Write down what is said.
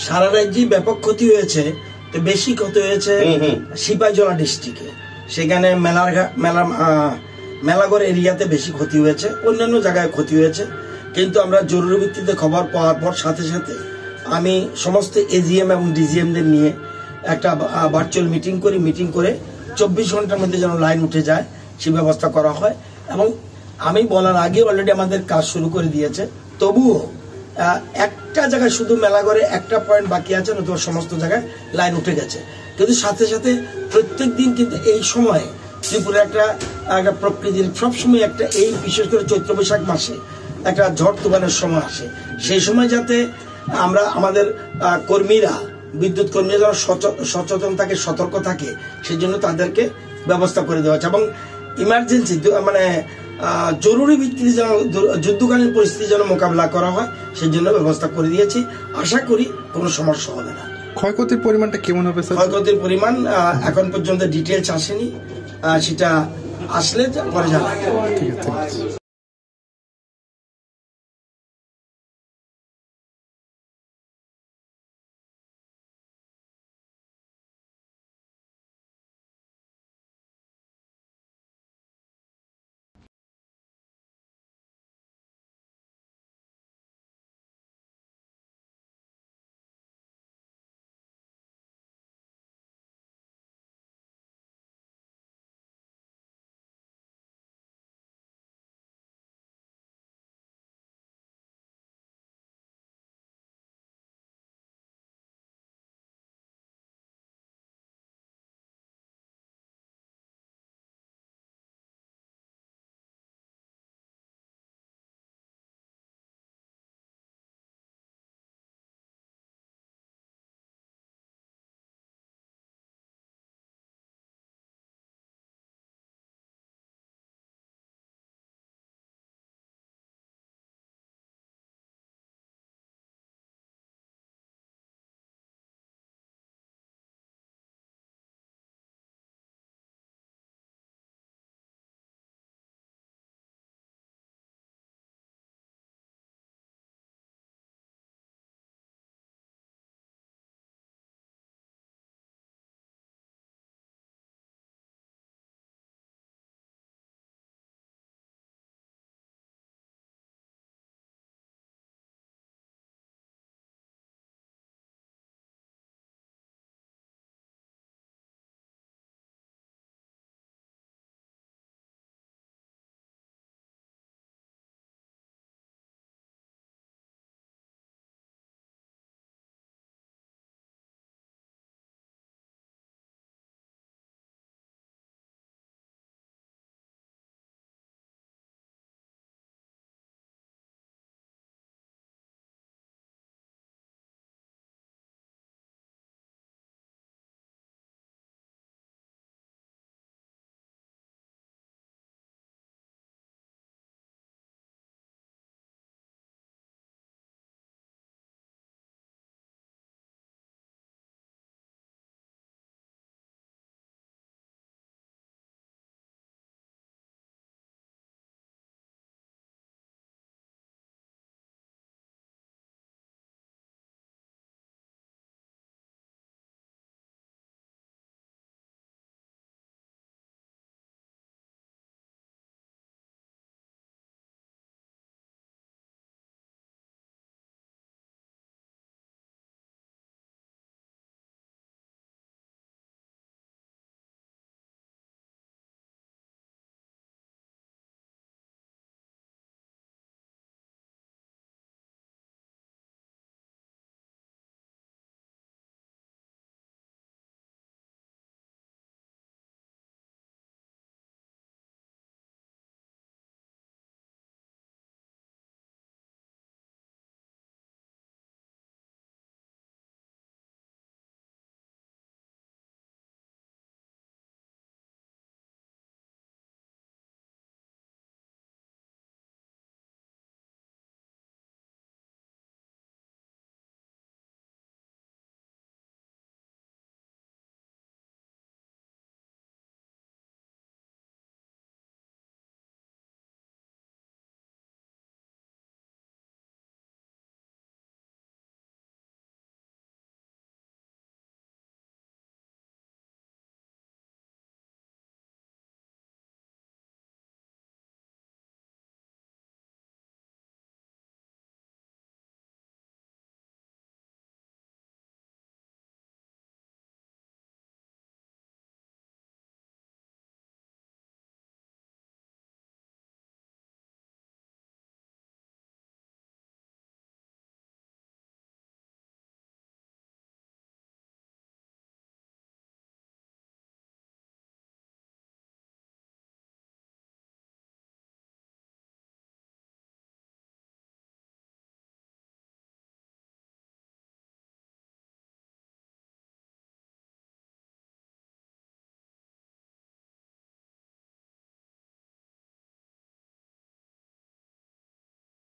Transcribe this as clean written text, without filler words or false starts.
সারা রাজ্যে ব্যাপক ক্ষতি হয়েছে, তো বেশি ক্ষতি হয়েছে সিপাহীজলা ডিস্ট্রিক্টে। সেখানে মেলাগড় এরিয়াতে বেশি ক্ষতি হয়েছে, অন্যান্য জায়গায় ক্ষতি হয়েছে। কিন্তু আমরা জরুরি ভিত্তিতে খবর পাওয়ার পর সাথে সাথে আমি সমস্ত এজিএম এবং ডিজিএমদের নিয়ে একটা ভার্চুয়াল মিটিং করে 24 ঘন্টার মধ্যে যেন লাইন উঠে যায় সে ব্যবস্থা করা হয়। এবং আমি বলার আগে অলরেডি আমাদের কাজ শুরু করে দিয়েছে। তবুও একটা জায়গায় শুধু মেলাগড়ে একটা পয়েন্ট বাকি আছে, নতুবা সমস্ত জায়গায় লাইন উঠে গেছে। কিন্তু সাথে সাথে প্রত্যেক দিন কিন্তু এই সময় ত্রিপুরা একটা প্রকৃতির সবসময় একটা, এই বিশেষ করে চৈত্র বৈশাখ মাসে একটা ঝড় তুফানের সময় আসে। সেই সময় যাতে আমরা আমাদের কর্মীরা, বিদ্যুৎ কর্মীরা যেন সচেতন থাকে, সতর্ক থাকে, সেই জন্য তাদেরকে ব্যবস্থা করে দেওয়া হচ্ছে। এবং ইমার্জেন্সি মানে জরুরি ভিত্তিতে যেন যুদ্ধকালীন পরিস্থিতি যেন মোকাবিলা করা হয় সেই জন্য ব্যবস্থা করে দিয়েছি। আশা করি কোনো সমস্যা হবে না। ক্ষয়ক্ষতির পরিমাণটা কেমন হবে স্যার? ক্ষয়ক্ষতির পরিমাণ এখন পর্যন্ত ডিটেলস আসেনি, সেটা আসলে পরে জানা। ঠিক আছে।